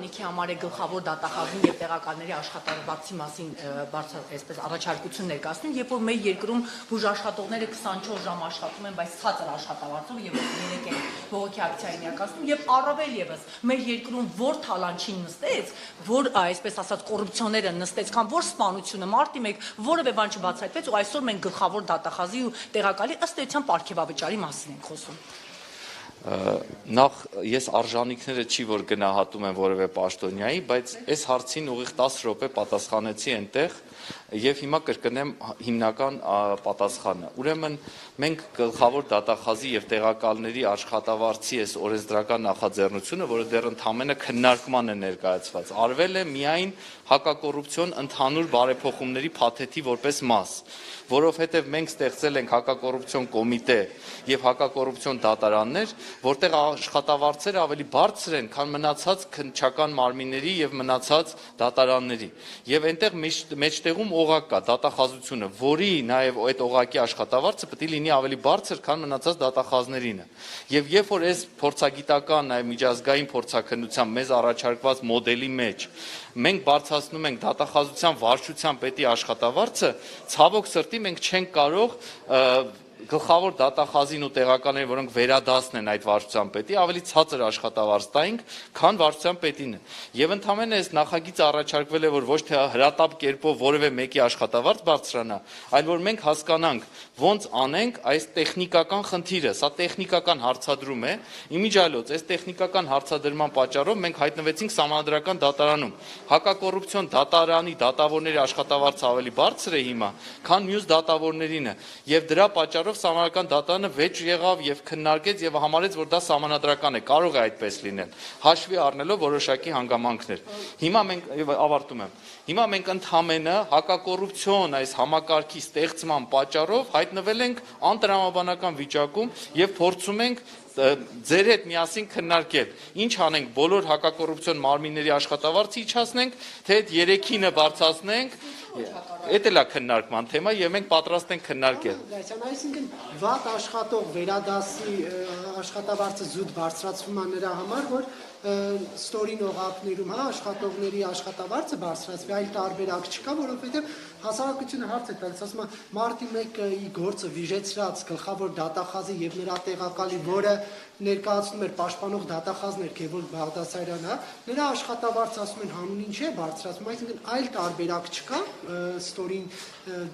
ընտանիքի համար է գլխավոր դատախազին եւ տեղականների աշխատավարձի մասին այսպես առաջարկություն ներկայացնում, երբ որ մեր երկրում բուժաշխատողները 24 ժամ աշխատում են, բայց ցածր աշխատավարձով եւ 3 են բողոքի ակցիայի իրականացնում եւ առավել եւս մեր երկրում որ թալանչին նստեց, որ այսպես ասած կոռուպցիոները նստեց, կամ որ սպանությունը մարտի 1 որևէ բան չբացահայտվեց ու այսօր մենք գլխավոր դատախազի ու տեղակալի ըստ էության պարգևավճարի մասին ենք խոսում։ Նախ ես արժանինքները չի որ գնահատում եմ որևէ պաշտոնյայի, բայց այս հարցին ուղիղ 10 րոպե պատասխանեցի այնտեղ եւ հիմա կրկնեմ հիմնական պատասխանը։ Ուրեմն մենք գլխավոր դատախազի եւ տեղակալների աշխատավարձի այս օրենսդրական նախաձեռնությունը, որը դեռ ընդամենը քննարկման է ներկայացված, արվել է միայն հակակոռուպցիոն ընդհանուր բարեփոխումների փաթեթի որպես մաս, որովհետեւ մենք ստեղծել ենք հակակոռուպցիոն կոմիտե եւ հակակոռուպցիոն դատարաններ, որտեղ աշխատավարձերը ավելի բարձր են, քան մնացած քննչական մարմինների եւ մնացած դատարանների։ Եվ այնտեղ մեջտեղում օղակ կա դատախազությունը, որի նաեւ այդ օղակի աշխատավարձը պետք է լինի ավելի բարձր, քան մնացած դատախազներինը։ Եվ երբ որ այս փորձագիտական նաեւ միջազգային փորձաքննությամբ մեզ առաջարկված մոդելի մեջ մենք բարձրացնում ենք դատախազության վարչության պետի աշխատավարձը, ցավոք սրտի մենք չենք կարող գլխավոր դատախազին ու տեղականներին, որոնք վերադասն են այդ վարչության պետի, ավելի ցածր աշխատավարձ տայինք, քան վարչության պետինը։ Եվ ընդհանրապես այս նախագիծը առաջարկվել է, որ ոչ թե հրատապ կերպով որևէ մեկի աշխատավարձ բարձրանա, այլ որ մենք հասկանանք ոնց անենք այս տեխնիկական խնդիրը, սա տեխնիկական հարցադրում է, իմիջիալոց այս տեխնիկական հարցադրման պատճառով մենք հայտնվեցինք Սահմանադրական դատարանում։ Հակակոռուպցիոն դատարանի դատավորների աշխատավարձը ավելի բարձր է հիմա, քան մյուս դատավորներինը, եւ դրա պատճառով Սահմանադրական դատարանը վեճ եղավ եւ քննարկեց եւ համարեց, որ դա սահմանադրական է, կարող է այդպես լինել, հաշվի առնելով որոշակի հանգամանքներ։ Հիմա մենք ավարտում եմ։ Հիմա մենք ընդհանրապես հակակոռուպցիոն այս համակարգի ստեղծման պատճառով հայտնվել ենք անտրամաբանական վիճակում եւ փորձում ենք ձեր հետ միասին քննարկել, ինչ անենք, բոլոր հակակոռուպցիոն մարմինների աշխատավարձը իջացնենք, թե այդ 3-ինը բարձրացնենք, Էդ էլ է քննարկման թեմա եւ մենք պատրաստ ենք քննարկել։ Այսինքն վատ աշխատող վերադասի աշխատավարձը զուտ բարձրացվում է նրա համար, որ ստորին օղակներում աշխատողների աշխատավարձը բարձրացվի, այլ տարբերակ չկա, որովհետեւ հասարակությունը հարց է տալիս, ասում է մարտի 1-ի գործը վիժեցրած գլխավոր դատախազի եւ նրա տեղակալի, որը ներկայացնում էր պաշտպանող դատախազներ Գևորգ Բաղդասարյանը, նրա աշխատավարձը ասում են հանունին չէ բարձրացում, այսինքն այլ տարբերակ չկա ստորին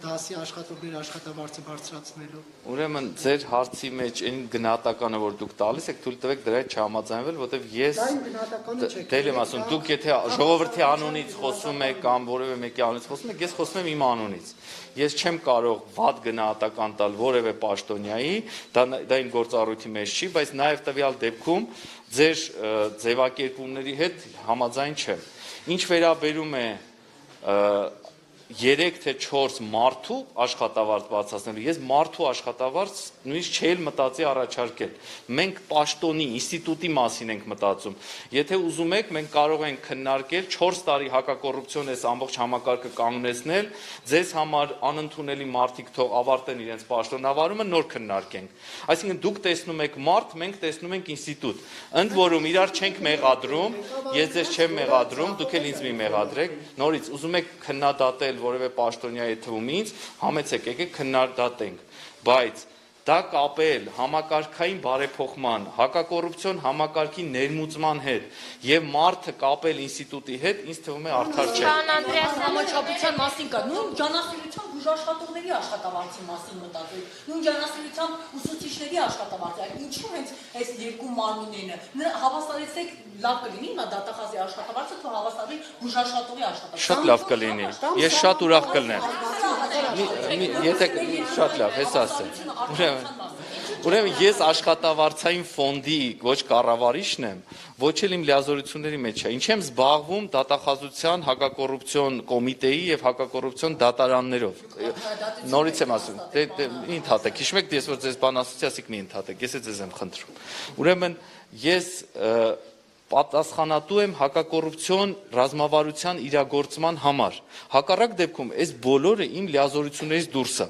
դասի աշխատողների աշխատավարձը բարձրացնելու։ Ուրեմն ձեր հարցի մեջ այն գնահատականը, որ դուք տալիս եք, թույլ տվեք դրա հետ չհամաձայնվել, որովհետև ես դել եմ ասում, դուք եթե ժողովրդի անունից խոսում եք կամ որևէ մեկի անունից խոսում եք, ես խոսում եմ իմ անունից։ Ես չեմ կարող վատ գնահատական տալ որևէ պաշտոնյայի, դա իմ գործառույթի մեջ չի, բայց նաև տվյալ դեպքում ձեր ձևակերպումների հետ համաձայն չեմ։ Ինչ վերաբերում է 3 թե 4 մարդու աշխատավարձ բարձրացնելու, ես մարդու աշխատավարձ նույնիսկ չէի մտածի առաջարկել։ Մենք պաշտոնի ինստիտուտի մասին ենք մտածում։ Եթե ուզում եք, մենք կարող ենք քննարկել 4 տարի հակակոռուպցիոն այս ամբողջ համակարգը կանգնեցնել, ձեզ համար անընդունելի մարդիկ թող ավարտեն իրենց պաշտոնավարումը, նոր քննարկենք։ Այսինքն դուք տեսնում եք մարդ, մենք տեսնում ենք ինստիտուտ։ Ընդ որում իրար չենք մեղադրում, ես ձեզ չեմ մեղադրում, դուք էլ ինձ մի մեղադրեք։ Նորից ուզում եք քննադատել որևէ պաշտոնյայի թվում ինձ, համեցեք, եկեք քննադատենք, բայց դա կապել համակարգային բարեփոխման, հակակոռուպցիոն համակարգի ներմուծման հետ եւ մարդը կապել ինստիտուտի հետ, ինձ թվում է արդար չէ։ Համաչափության մասին կա, նույն ջանասիրության բուժաշխատողների աշխատավարձի մասին մտածել, նույն ջանասիրության ուսուցիչների աշխատավարձը, ինչու հենց այս երկու մարմինները հավասարեցեք լավ կլինի, նա դատախազի աշխատավարձը թող հավասարի բուժաշխատողի աշխատավարձը։ Շատ լավ կլինի։ Ես շատ ուրախ կլինեմ։ Եթե շատ լավ, հես ասեմ։ Ուրեմն ես աշխատավարձային ֆոնդի ոչ կառավարիչն եմ, ոչ էլ իմ լիազորությունների մեջ է։ Ինչ եմ զբաղվում դատախազության հակակոռուպցիոն կոմիտեի եւ հակակոռուպցիոն դատարաններով։ Նորից եմ ասում, մի ընդհատեք, հիշում եք, ես որ ձեզ բան ասացի, ասիք մի ընդհատեք, ես էլ ձեզ եմ խնդրում։ Ուրեմն ես պատասխանատու եմ հակակոռուպցիոն ռազմավարության իրագործման համար։ Հակառակ դեպքում այս բոլորը իմ լիազորություններից դուրս է։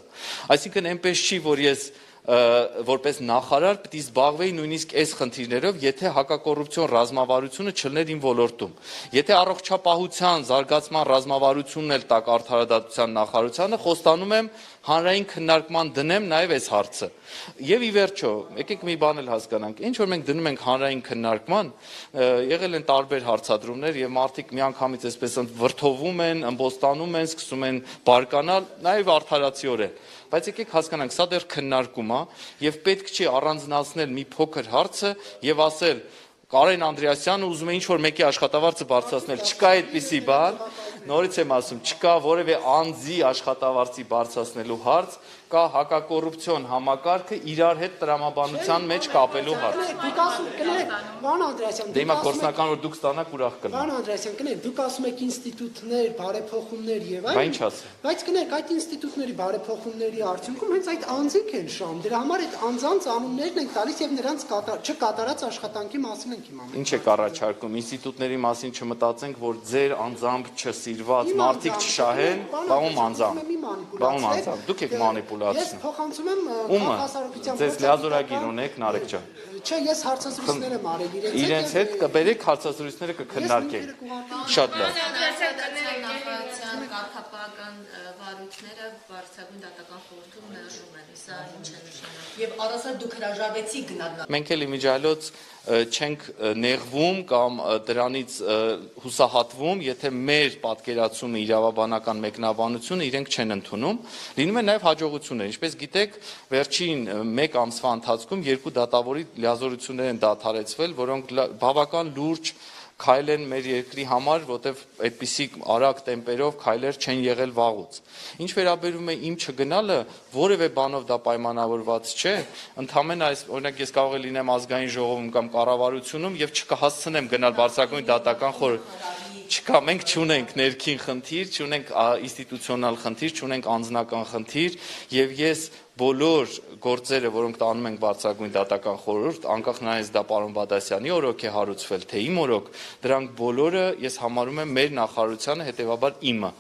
Այսինքն այնպես չի, որ ես որպես նախարար պետք է զբաղվեի նույնիսկ այս խնդիրներով, եթե հակակոռուպցիոն ռազմավարությունը չլներ իմ ոլորտում։ Եթե առողջապահության զարգացման ռազմավարությունն էլ տակ արդարադատության նախարարությանը, խոստանում եմ հանրային քննարկման դնեմ նաև այս հարցը։ Եվ ի վերջո, եկեք մի բան էլ հասկանանք, ինչ որ մենք դնում ենք հանրային քննարկման, եղել են տարբեր հարցադրումներ եւ մարդիկ միանգամից այսպես վրթովում են, ըմբոստանում են, սկսում են բարկանալ, նաև արդարացիորեն։ Բայց եկեք հասկանանք, սա դեռ քննարկում է եւ պետք չի առանձնացնել մի փոքր հարցը եւ ասել Կարեն Անդրեասյանը ուզում է ինչ-որ մեկի աշխատավարձը բարձրացնել, չկա այդպիսի բան, նորից եմ ասում, չկա որևէ անձի աշխատավարձի բարձրացնելու հարց, կա հակակոռուպցիոն համակարգը իրար հետ տրամաբանության մեջ կապելու հարց։ Դուք ասում եք, Վան Անդրեասյան, Դե հիմա գործնական որ դուք ստանաք ուրախ կլինի։ Վան Անդրեասյան, կներեք, դուք ասում եք ինստիտուտներ, բարեփոխումներ եւ Բա ինչ ասեմ։ Բայց կներեք, այդ ինստիտուտների բարեփոխումների արդյունքում հենց այդ անձինք են շահում։ Դրա համար այդ անձանց անուններն են տալիս եւ նրանց չկատարած աշխատանքի մասին ենք իմանում։ Ինչ եք առաջարկում, ինստիտուտների մասին չմտածենք, որ ձեր անձամբ չսիրված մարդիկ չշահեն, բաղում անձամբ, դուք եք մանիպուլացնում։ Ես փոխանցում եմ քաղաքասարության ձեզ լիազորագիր ունեք, Նարեկ ջան։ Չէ, ես հարցազրույցներ եմ արել իրենց հետ կբերեք հարցազրույցները կքննարկենք։ Շատ լավ։ Կարգապահական վարույթները բարձրագույն դատական խորհրդում մերժում են, սա ինչ է նշանակում։ Եվ առասար դուք հրաժարվեցիք գնալ։ Մենք էլ իմիջիայլոց չենք նեղվում կամ դրանից հուսահատվում, եթե մեր պատկերացումը իրավաբանական մեկնաբանությունը իրենք չեն ընդունում, լինում են նաև հաջողություններ, ինչպես գիտեք, վերջին 1 ամսվա ընթացքում 2 դատավորի լիազորություններ են դադարեցվել, որոնք բավական լուրջ քայլ են մեր երկրի համար, որտեվ այդպիսի արագ տեմպերով քայլեր չեն եղել վաղուց։ Ինչ վերաբերում է իմ չգնալը, որևէ բանով դա պայմանավորված չէ, ընդհանրապես այս օրինակ ես կարող եմ լինեմ ազգային ժողովում կամ կառավարությունում եւ չկհասցնեմ գնալ բարձրագույն դատական խորհուրդ։ Չկա, մենք չունենք ներքին խնդիր, չունենք ինստիտուցիոնալ խնդիր, չունենք անձնական խնդիր եւ ես բոլոր գործերը, որոնք տանում ենք բարձրագույն դատական խորհուրդ, անկախ նրանից դա պարոն Բադասյանի օրոք է հարուցվել, թե իմ օրոք, դրանք բոլորը ես համարում եմ մեր նախարարությանը, հետեւաբար իմը։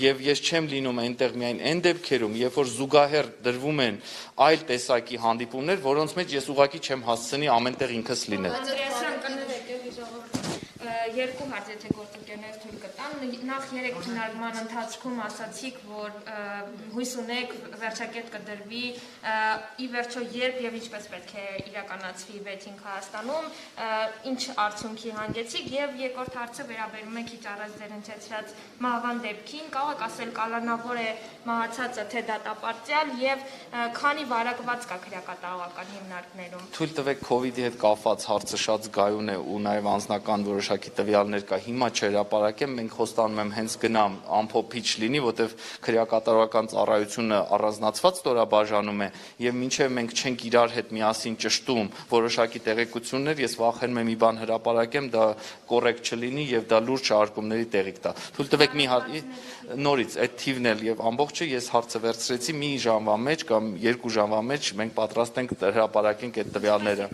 Եվ ես չեմ լինում այնտեղ միայն այն դեպքերում, երբ որ զուգահեռ դրվում են այլ տեսակի հանդիպումներ, որոնց մեջ ես ուղղակի չեմ հասցնի ամենտեղ ինքս լինել։ Երկու հարց, եթե գործընկերներ թույլ կտան, նախ երեք քննարկման ընթացքում ասացիք, որ հույս ունեք վերջակետ կդրվի, ի վերջո երբ եւ ինչպես պետք է իրականացվի վեթինգ Հայաստանում, ինչ արդյունքի հանգեցիք եւ երկրորդ հարցը վերաբերում է քիչ առաջ ձեր ընթեցրած մահվան դեպքին, կարող եք ասել կալանավոր է մահացածը թե դատապարտյալ եւ քանի վարակված կա քրեակատարողական հիմնարկներում։ Թույլ տվեք COVID-ի հետ կապված հարցը շատ զգայուն է ու նաեւ անձնական որոշակի տվյալներ կա, հիմա չհրապարակեմ, մենք խոստանում եմ հենց գնամ ամփոփիչ լինի, որտեվ քրեակատարողական ծառայությունը առանձնացված ստորաբաժանում է եւ մինչեւ մենք չենք իրար հետ միասին ճշտում որոշակի տեղեկություններ, ես վախենում եմ մի բան հրապարակեմ, դա կոռեկտ չլինի եւ դա լուրջ շարժումների տեղիք տա։ Թույլ տվեք մի նորից այդ թիվն էլ եւ ամբողջը ես հարցը վերցրեցի մի ժամվա մեջ կամ 2 ժամվա մեջ մենք պատրաստ ենք հրապարակենք այդ տվյալները։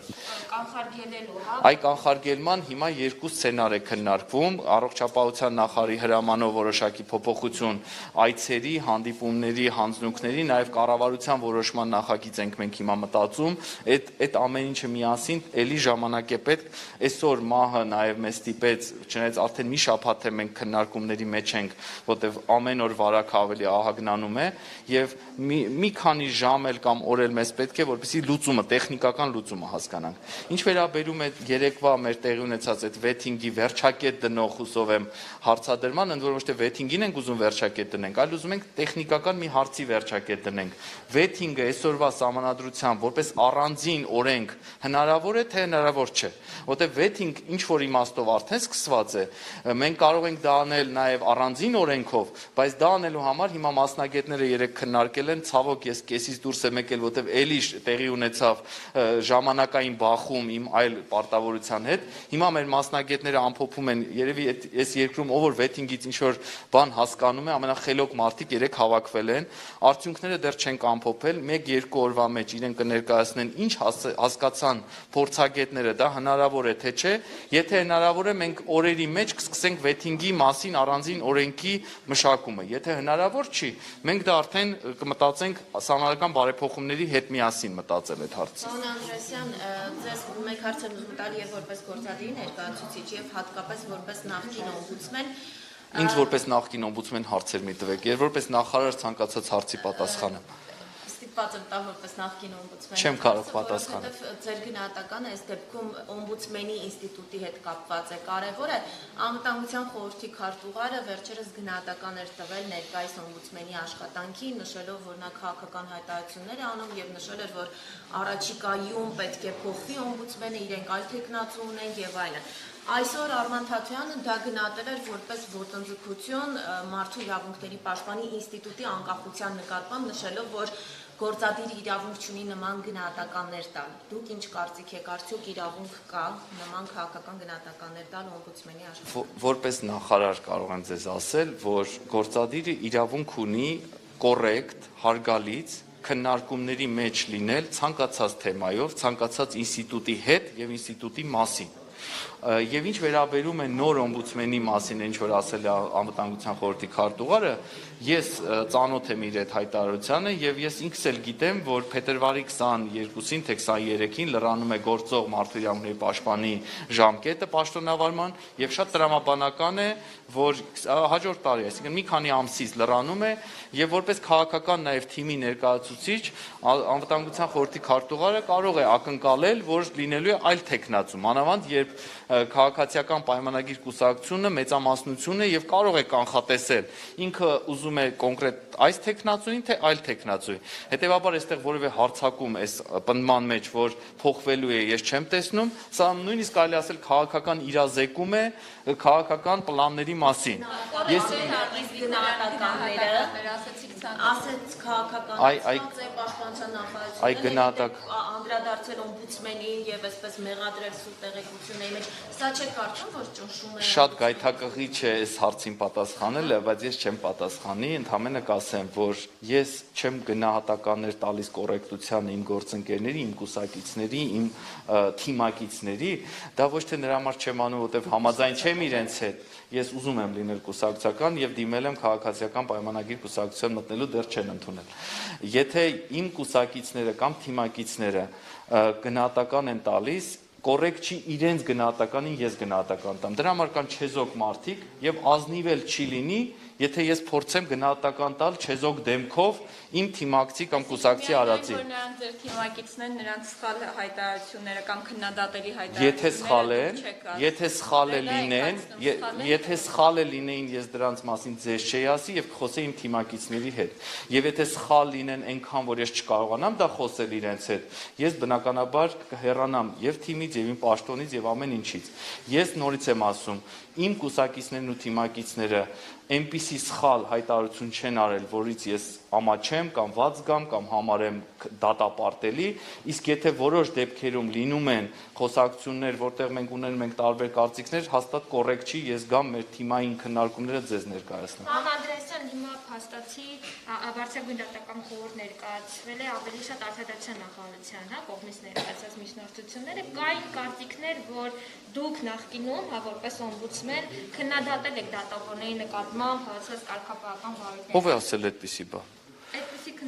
Կանխարգելելու, հա։ Այ կանխարգելման հիմա 2 սցենար է քննարկվում, առողջապահության նախարարի հրամանով որոշակի փոփոխություն այցերի, հանդիպումների, հանձնունքների, նաև կառավարության որոշման նախագիծ ենք մենք հիմա մտածում, այդ ամեն ինչը միասին էլի ժամանակ է պետք, այսօր մահը նաև մեզ ստիպեց, չնայած արդեն մի շաբաթ է մենք քննարկումների մեջ ենք, որտեղ ամեն օր վարակը ավելի ահագնանում է եւ մի քանի ժամ էլ կամ օր էլ մեզ պետք է, որպեսզի լուծումը, տեխնիկական լուծումը հասկանանք։ Ինչ վերաբերում է երեկվա մեր տեղի ունեցած այդ վեթինգի վերջակետ դնող հուսով եմ հարցադրման, ընդ որում ոչ թե վեթինգին ենք ուզում վերջակետ դնենք, այլ ուզում ենք տեխնիկական մի հարցի վերջակետ դնենք։ Վեթինգը այսօրվա սահմանադրությամբ որպես առանձին օրենք հնարավոր է թե հնարավոր չէ, որտեղ վեթինգ ինչ որ իմաստով արդեն սկսված է։ Մենք կարող ենք դա անել նաև առանձին օրենքով, բայց դա անելու համար հիմա մասնագետները երեք քննարկել են, ցավոք ես կեսից դուրս եմ եկել, որտեղ էլի տեղի ունեցավ ժամանակային բախում իմ այլ պարտավորության հետ։ Հիմա մեր մասնագետները ամփոփում են, երևի այս երկրում ով որ վեթինգից ինչ որ բան հասկանում է, ամենախելոք մարդիկ երեք հավաքվել են, արդյունքները դեռ չեն ամփոփել, 1-2 օրվա մեջ իրեն կներկայացնեն ինչ հասկացան փորձագետները, դա հնարավոր է թե չէ, եթե հնարավոր է մենք օրերի մեջ կսկսենք վեթինգի մասին առանձին օրենքի մշակումը, եթե հնարավոր չի, մենք դա արդեն կմտածենք սահմանադրական բարեփոխումների հետ միասին մտածել այդ հարցը։ Պարոն Անդրեասյան, ձեզ մեկ հարց եմ ուզում տալ եւ որպես գործադիր ներկայացուցիչ եւ հատկապես որպես նախկին օմբուդսմեն, Ինձ որպես նախկին օմբուդսմեն հարցեր մի տվեք, եւ որպես նախարար ցանկացած հարցի պատասխանեմ։ ստիպված եմ տալ որպես նախկին օմբուդսմեն։ Չեմ կարող պատասխանել։ Որովհետեւ ձեր գնահատականը այս դեպքում օմբուդսմենի ինստիտուտի հետ կապված է, կարևոր է անվտանգության խորհրդի քարտուղարը վերջերս գնահատական էր տվել ներկայիս օմբուդսմենի աշխատանքին, նշելով, որ նա քաղաքական հայտարարություններ է անում եւ նշել էր, որ առաջիկայում պետք է փոխվի օմբուդսմենը, իրենք այլ տեխնացու ունեն եւ այլն։ Այսօր Արման Թաթյանը դա գնահատել էր որպես ոտնձգություն մարդու իրավունքների պաշտպանի ինստիտուտի անկախության նկատմամբ, նշելով, որ գործադիր իրավունք ունի նման գնահատականներ տալ։ Դուք ինչ կարծիք եք, արդյոք իրավունք կա նման քաղաքական գնահատականներ տալ օմբուդսմենի աշխատանքին։ Որպես նախարար կարող եմ ձեզ ասել, որ գործադիրը իրավունք ունի կոռեկտ, հարգալից քննարկումների մեջ լինել ցանկացած թեմայով, ցանկացած ինստիտուտի հետ եւ ինստիտուտի մասին։ Եվ ինչ վերաբերում է նոր օմբուդսմենի մասին, ինչ որ ասել է անվտանգության խորհրդի քարտուղարը, ես ծանոթ եմ իր այդ հայտարարությանը եւ ես ինքս էլ գիտեմ, որ փետրվարի 22-ին թե 23-ին լրանում է գործող մարդու իրավունքների պաշտպանի ժամկետը պաշտոնավարման եւ շատ տրամաբանական է, որ հաջորդ տարի, այսինքն մի քանի ամսից լրանում է եւ որպես քաղաքական նաեւ թիմի ներկայացուցիչ անվտանգության խորհրդի քարտուղարը կարող է ակնկալել, որ լինելու է այլ տեխնացու, մանավանդ երբ քաղաքացիական պայմանագիր կուսակցությունը մեծամասնություն է եւ կարող է կանխատեսել ինքը ուզում է կոնկրետ այս տեխնացուին թե այլ տեխնացուի։ Հետեւաբար այստեղ որևէ հարցակում այս պնդման մեջ, որ փոխվելու է, ես չեմ տեսնում, սա նույնիսկ կարելի ասել քաղաքական իրազեկում է քաղաքական պլանների մասին։ Ես գնահատականները ասեց քաղաքական պաշտպանության նախարարությունը անդրադարձել օմբուդսմենին եւ այսպես մեղադրել սուտ տեղեկությունների մեջ, սա չեք կարծում, որ ճնշում է։ Շատ գայթակղիչ է այս հարցին պատասխանելը, բայց ես չեմ պատասխանի, ընդհանրապես կասեմ, որ ես չեմ գնահատականներ տալիս կոռեկտության իմ գործընկերների, իմ կուսակիցների, իմ թիմակիցների, դա ոչ թե նրա համար չեմ անում, որովհետեւ համաձայն չեմ իրենց հետ։ Ես ուզում եմ լինել կուսակցական եւ դիմել եմ քաղաքացիական պայմանագիր կուսակցության մտնելու, դեռ չեն ընդունել։ Եթե իմ կուսակիցները կամ թիմակիցները գնահատական են տալիս, կոռեկտ չի իրենց գնահատականին ես գնահատական տամ։ Դրա համար կան չեզոք մարդիկ եւ ազնիվ էլ չի լինի, եթե ես փորձեմ գնահատական տալ չեզոք դեմքով իմ թիմակցի կամ կուսակցի արածի։ Որ նրանց ձեր թիմակիցներն նրանց սխալ հայտարարությունները կամ քննադատելի Եթե սխալ լինեն, ես դրանց մասին ձեզ չէի ասի եւ կխոսեի իմ թիմակիցների հետ։ Եվ եթե սխալ լինեն այնքան, որ ես չկարողանամ դա խոսել իրենց հետ, ես բնականաբար կհեռանամ եւ թիմից եւ իմ պաշտոնից եւ ամեն ինչից։ Ես նորից եմ ասում, իմ կուսակիցներն ու թիմակիցները այնպիսի սխալ հայտարարություն չեն արել, որից ես ամաչեմ կամ ված գամ կամ համարեմ դատապարտելի, իսկ եթե որոշ դեպքերում լինում են խոսակցություններ, որտեղ մենք ունենք մենք տարբեր կարծիքներ, հաստատ կոռեկտ չի, ես գամ մեր թիմային քննարկումները ձեզ ներկայացնեմ։ Պարոն Անդրեասյան, հիմա փաստացի Բարձրագույն դատական խորհուրդ ներկայացվել է ավելի շատ արտադրության նախարարության, կողմից ներկայացած միջնորդությունները, կային կարծիքներ, որ դուք նախկինում, որպես օմբուդսմեն, քննադատել եք դատավորների նկատմամբ հասած կարգապահական վարույթները։ Ով է ասել այդպիսի բան։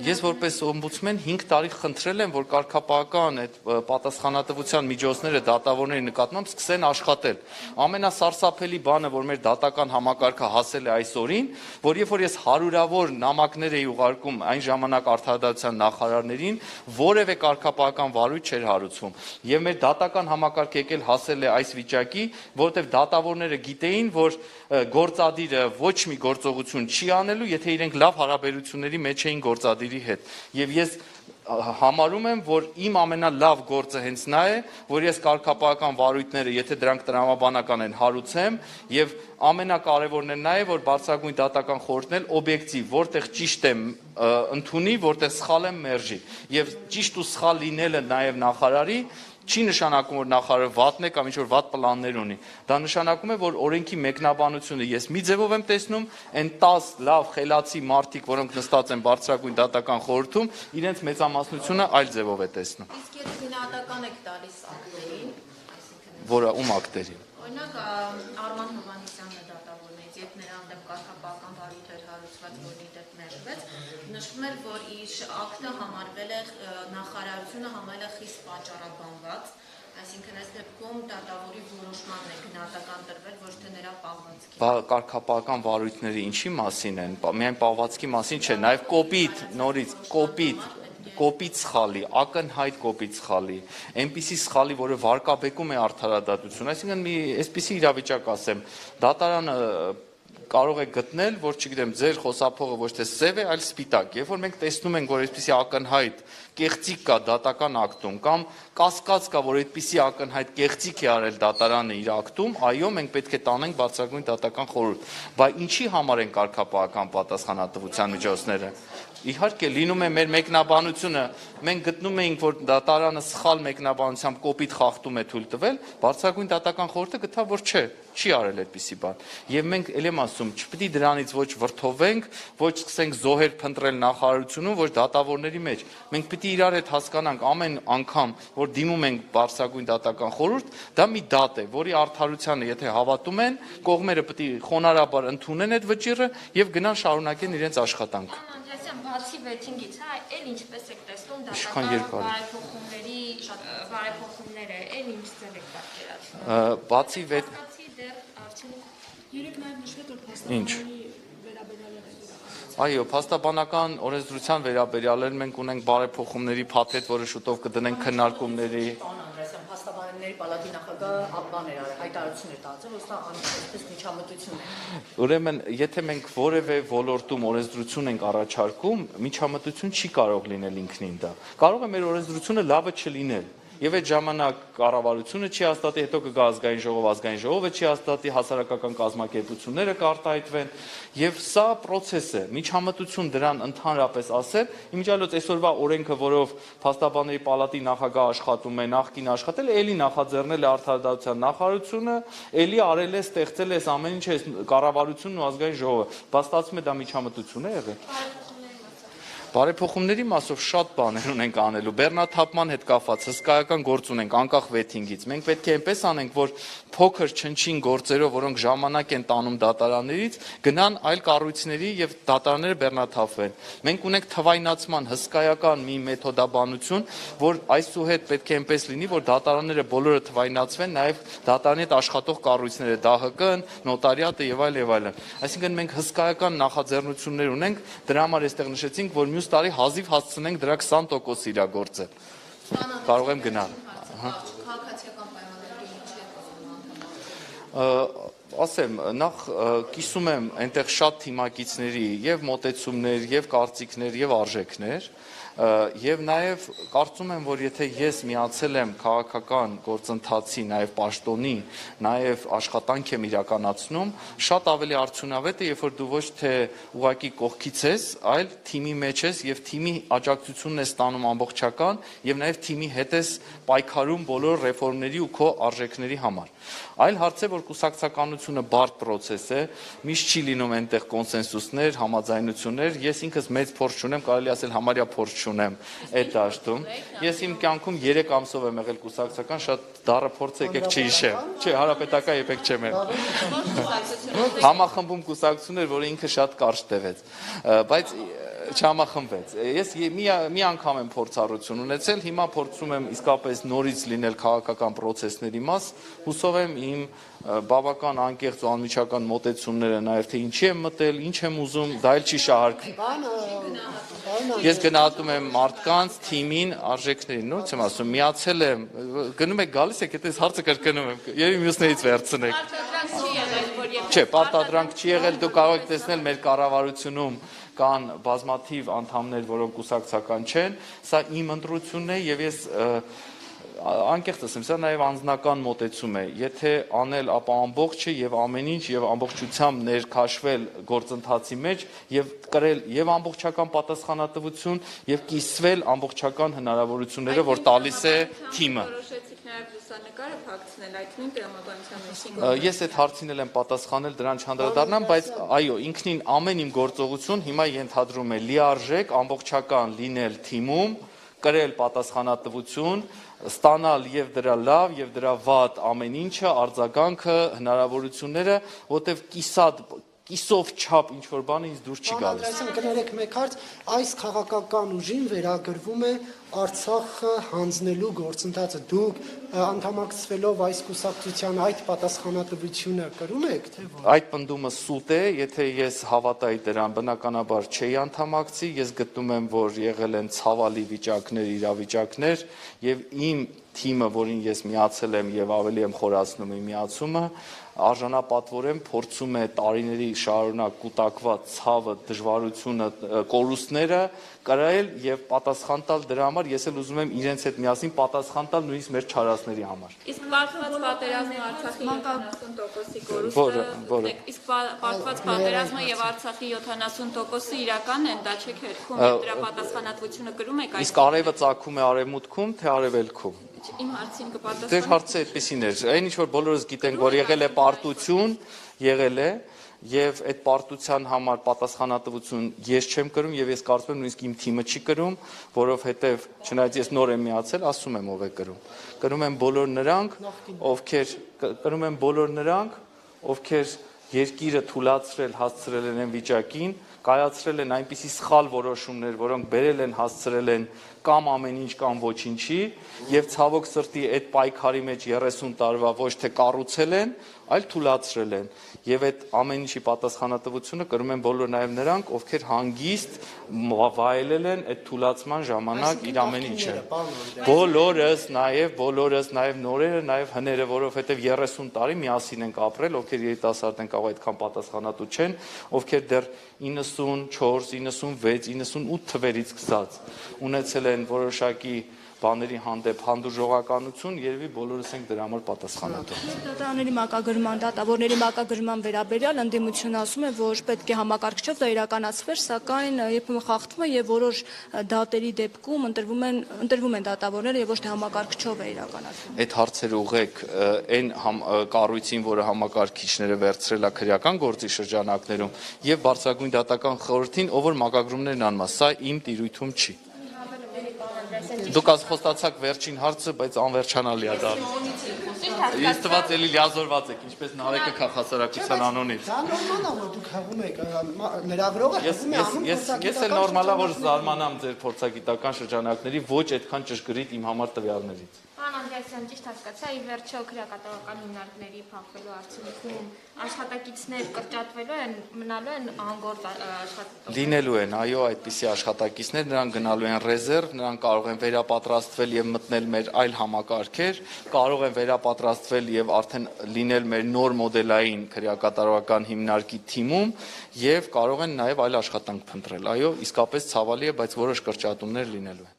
Ես որպես օմբուդսմեն 5 տարի խնդրել եմ, որ կարգապահական այդ պատասխանատվության միջոցները դատավորների նկատմամբ սկսեն աշխատել։ Ամենասարսափելի բանը, որ մեր դատական համակարգը հասել է այս օրին, որ երբ որ ես հարյուրավոր նամակներ էի ուղարկում այն ժամանակ արդարադատության նախարարներին, որևէ կարգապահական վարույթ չէր հարուցվում։ Եվ մեր դատական համակարգը եկել հասել է այս վիճակի, որովհետև դատավորները գիտեին, որ գործադիրը ոչ մի գործողություն չի անելու, եթե իրենք լավ հարաբերությունների մեջ էին գործադիրի հետ։ Եվ ես համարում եմ, որ իմ ամենալավ գործը հենց նա է, որ ես կարգապահական վարույթները, եթե դրանք տրամաբանական են, հարուցեմ, եւ ամենակարևորն է նա է, որ Բարձրագույն դատական խորհուրդն էլ օբյեկտիվ, որտեղ ճիշտ եմ ընդունի, որտեղ սխալ եմ մերժի։ Եվ ճիշտ ու սխալ լինելը նաեւ նախարարի Չի նշանակում, որ նախարարը վատն է կամ ինչ-որ վատ պլաններ ունի։ Դա նշանակում է, որ օրենքի մեկնաբանությունը ես մի ձևով եմ տեսնում, այն 10 լավ խելացի մարդիկ, որոնք նստած են բարձրագույն դատական խորհրդում, իրենց մեծամասնությունը այլ ձևով է տեսնում։ Իսկ եթե գնահատական եք տալիս ակտերին, Որը ում ակտերին։ օրինակ Արման Հովհաննիսյանն է դատավորներից, երբ նրան դեմ կարգապահական վարույթ էր հարուցված, որի դեպ մերժվեց, նշվում էր, որ իր ակտը համարվել է նախարարությունը համարել է խիստ պատճառաբանված, այսինքն այս դեպքում դատավորի որոշմանն է գնահատական տրվել, ոչ թե նրա պահվածքի։ Կարգապահական վարույթները ինչի մասին են, միայն պահվածքի մասին չէ, նաև կոպիտ, նորից կոպիտ սխալի, ակնհայտ կոպիտ սխալի, այնպիսի սխալի, որը վարկաբեկում է արդարադատություն, այսինքն մի այսպիսի իրավիճակ ասեմ, դատարանը կարող է գտնել, որ չգիտեմ, ձեր խոսափողը ոչ թե սև է, այլ սպիտակ, երբ որ մենք տեսնում ենք, որ այսպիսի ակնհայտ կեղծիք կա դատական ակտում կամ կասկած կա, որ այդպիսի ակնհայտ կեղծիք է արել դատարանը իր ակտում, այո, մենք պետք է տանենք բարձրագույն դատական խորհուրդ, բայց ինչի համար են կարգապահական պատասխանատվության միջոցները։ Իհարկե լինում է մեր մեկնաբանությունը, մենք գտնում էինք, որ դատարանը սխալ մեկնաբանությամբ կոպիտ խախտում է թույլ տվել, բարձրագույն դատական խորհուրդը գտավ, որ չի արել այդպիսի բան։ Եվ մենք ել եմ ասում, չպետք է դրանից ոչ վրդովենք, ոչ սկսենք զոհեր փնտրել նախարարությունում, ոչ դատավորների մեջ։ Մենք պետք է իրար հետ հասկանանք ամեն անգամ, որ դիմում ենք բարձրագույն դատական խորհուրդ, դա մի դատ է, որի արդարությանը եթե հավատում են, կողմերը պետք է խոնարհաբար ընդունեն այդ վճիռը եւ գնան շարունակեն իրենց աշխատանքը։ Բացի վեթինգից, էլ ինչպես եք տեսնում Ինչքան դատական երկար է։ բարեփոխումների բարեփոխումները, էլ ինչ ձև եք պատկերացնում։ Բացի Բացի դեռ արդյունք Երեք նաև նշվեց, որ Ինչ։ փաստաբանի վերաբերյալ է վերաբերյալ։ Այո, փաստաբանական օրենսդրության վերաբերյալ մենք ունենք բարեփոխումների փաթեթ, որը շուտով կդնենք քննարկումների։ Փաստաբանների պալատի նախագահ Աբբաներ հայտարարություն էր տածել, որ սա անընդհատ միջամտություն է։ Ուրեմն, եթե մենք որևէ ոլորտում օրենսդրություն ենք առաջարկում, միջամտություն չի կարող լինել ինքնին դա։ Կարող է մեր օրենսդրությունը լավը չլինել։ Եվ այդ ժամանակ կառավարությունը չի հաստատի, հետո կգա ազգային ժողովը չի հաստատի, հասարակական կազմակերպությունները կարտահայտվեն, եւ սա process է, միջամտություն դրան ընդհանրապես ասել, իմիջիալոց այսօրվա օրենքը, որով փաստաբանների պալատի նախագահ աշխատում է, նախկին աշխատել է, էլի նախաձեռնել է արդարադատության նախարարությունը, էլի արել է, ստեղծել է այս ամեն ինչը կառավարությունն ու ազգային ժողովը, բայց ստացվում է դա միջամտություն է եղել։ Բարեփոխումների մասով շատ բաներ ունենք անելու, բեռնաթափման հետ կապված հսկայական գործ ունենք անկախ վեթինգից։ Մենք պետք է այնպես անենք, որ փոքր չնչին գործերով, որոնք ժամանակ են տանում դատարաններից, գնան այլ կառույցների եւ դատարանները բեռնաթափվեն։ Մենք ունենք թվայնացման հսկայական մի մեթոդաբանություն, որ այսուհետ պետք է այնպես լինի, որ դատարանները բոլորը թվայնացվեն, նաեւ դատարանի հետ աշխատող կառույցները, ԴՀԿ-ն, նոտարիատը եւ այլն։ Այսինքն մենք հսկայական նախաձեռնություններ ունենք, դրա համար այստեղ նշեցինք, որ մյուս տարի հազիվ հասցնենք դրա 20% իրագործել։ Կարող եմ գնալ։ Քաղաքացիական պայմանների ինչ է Ասեմ, նախ կիսում եմ այնտեղ շատ թիմակիցների եւ մոտեցումներ, եւ կարծիքներ, եւ արժեքներ, եւ նաեւ կարծում եմ, որ եթե ես միացել եմ քաղաքական գործընթացի, նաեւ պաշտոնի, նաեւ աշխատանք եմ իրականացնում, շատ ավելի արդյունավետ է, երբ որ դու ոչ թե ուղակի կողքից ես, այլ թիմի մեջ ես եւ թիմի աջակցությունն ես ստանում ամբողջական եւ նաեւ թիմի հետ ես պայքարում բոլոր ռեֆորմների ու քո արժեքների համար։ Այլ հարց է, որ կուսակցականությունը բարդ process է, միշտ չի լինում այնտեղ կոնսենսուսներ, համաձայնություններ, ես ինքս մեծ փորձ չունեմ, կարելի ասել համարյա փորձ չունեմ այդ դաշտում։ Ես իմ կյանքում 3 ամսով եմ եղել կուսակցական, շատ դառը փորձ է, եկեք չհիշեմ։ Չէ, հանրապետական երբեք չեմ եղել։ Համախմբում կուսակցություններ, որը ինքը շատ կարճ տևեց, բայց չհամախմբվեց։ Ես մի անգամ եմ փորձառություն ունեցել, հիմա փորձում եմ իսկապես նորից լինել քաղաքական process-ների մաս, հուսով եմ իմ բավական անկեղծ ու անմիջական մոտեցումները, նաև թե ինչի եմ մտել, ինչ եմ ուզում, դա էլ չի շահարկվի։ Ես գնահատում եմ մարդկանց, թիմին, արժեքներին, նորից եմ ասում, միացել եմ, գնում եք գալիս եք, այդպես հարցը կրկնում եմ, երևի մյուսներից վերցնեք։ Չէ, պարտադրանք չի եղել, դու կարող եք տեսնել մեր կառավարությունում կան բազմաթիվ անդամներ, որոնք կուսակցական չեն, սա իմ ընտրությունն է եւ ես անկեղծ ասեմ, սա նաև անձնական մոտեցում է։ Եթե անել, ապա ամբողջը եւ ամեն ինչ եւ ամբողջությամբ ներքաշվել գործընթացի մեջ եւ կրել եւ ամբողջական պատասխանատվություն եւ կիսվել ամբողջական հնարավորությունները, որ տալիս է թիմը։ Որոշեցիք նաև լուսանկարը փակցնել այդ նույն տրամաբանության մեջ։ Ես այդ հարցին եմ պատասխանել, դրան չանդրադառնամ, բայց այո, ինքնին ամեն իմ գործողություն հիմա ենթադրում է լիարժեք ամբողջական լինել թիմում, կրել պատասխանատվություն, ստանալ եւ դրա լավ եւ դրա վատ ամեն ինչը, արձագանքը, հնարավորությունները, որտեվ կիսով չափ ինչ որ բանը ինձ դուր չի գալիս։ Անդրեասյան, կներեք մեկ հարց, այս քաղաքական ուժին վերագրվում է Արցախը հանձնելու գործընթացը։ Դուք անդամակցվելով այս կուսակցության այդ պատասխանատվությունը կրում եք, թե ոչ։ Այդ պնդումը սուտ է, եթե ես հավատայի դրան, բնականաբար չէի անդամակցի, ես գտնում եմ, որ եղել են ցավալի վիճակներ, իրավիճակներ եւ իմ թիմը, որին ես միացել եմ եւ ավելի եմ խորացնում իմ միացումը, արժանապատվորեն փորձում է տարիների շարունակ կուտակված ցավը, դժվարությունը, կորուստները կրել եւ պատասխան տալ դրա համար, ես էլ ուզում եմ իրենց հետ միասին պատասխան տալ նույնիսկ մեր չարացների համար։ Իսկ պարտված պատերազմը Արցախի 70%-ի կորուստը, իսկ պարտված պատերազմը եւ Արցախի 70%-ը իրական են, դա չեք հերքում, եւ դրա պատասխանատվությունը կրում եք։ Իսկ արևը ծագում է արևմուտքում, թե արևելքում։ Իմ հարցին կպատասխանեք։ Դեր հարցը այդպեսին էր։ Այն ինչ որ բոլորս գիտենք, որ եղել է պարտություն, եղել է, եւ այդ պարտության համար պատասխանատվություն ես չեմ կրում եւ ես կարծում եմ նույնիսկ իմ թիմը չի կրում, որովհետեւ չնայած ես նոր եմ միացել, ասում եմ ով է կրում։ Կրում են բոլոր նրանք, ովքեր երկիրը թուլացրել, հասցրել են այն վիճակին, կայացրել են այնպիսի սխալ որոշումներ, որոնք բերել են, հասցրել են կամ ամեն ինչ կամ ոչինչի, եւ ցավոք սրտի այդ պայքարի մեջ 30 տարվա ոչ թե կառուցել են, այլ թուլացրել են։ Եվ այդ ամեն ինչի պատասխանատվությունը կրում են բոլոր նաև նրանք, ովքեր հանգիստ վայելել են այդ թուլացման ժամանակ իր ամեն ինչը։ Բոլորս նաև նորերը, նաև հները, որովհետև 30 տարի միասին ենք ապրել, ովքեր երիտասարդ են կարող այդքան պատասխանատու չեն, ովքեր դեռ 94, 96, 98 թվերից սկսած ունեցել են որոշակի բաների հանդեպ հանդուրժողականություն, երևի բոլորս ենք դրա համար պատասխանատու։ Դատարանների մակագրման, դատավորների մակագրման վերաբերյալ ընդդիմությունը ասում է, որ պետք է համակարգչով դա իրականացվեր, սակայն երբեմն խախտվում է եւ որոշ դատերի դեպքում ընտրվում են դատավորները եւ ոչ թե համակարգչով է իրականացվում։ Այդ հարցերը ուղղեք այն կառույցին, որը համակարգիչները վերցրել է քրեական գործի շրջանակներում, եւ բարձրագույն դատական խորհրդին, ով որ մակագրումներն անում, սա իմ տիրույթում չի։ Դուք խոստացաք վերջին հարցը, բայց անվերջանալի է դառնում։ Ես թվաց էլի լիազորված եք, ինչպես Նարեկը քաղաքասարակության անունից։ Դա նորմալ է, որ դուք հղում եք, լրագրողը հղում է անում Ես էլ նորմալ է, որ զարմանամ ձեր փորձագիտական շրջանակների ոչ այդքան ճշգրիտ իմ համար տվյալներից։ Պարոն Անդրեասյան, ճիշտ հասկացա, ի վերջո քրեակատարական հիմնարկների փակվելու արդյունքում աշխատակիցներ կրճատվելու են, մնալու են անգործ աշխատող։ Լինելու են, այո, այդպիսի աշխատակիցներ, նրանք գնալու են ռեզերվ, նրանք կարող են վերապատրաստվել եւ մտնել մեր այլ համակարգեր, կարող են վերապատրաստվել եւ արդեն լինել մեր նոր մոդելային քրեակատարական հիմնարկի թիմում եւ կարող են նաեւ այլ աշխատանք փնտրել։ Այո, իսկապես ցավալի է, բայց որոշ կրճատումներ լինելու են։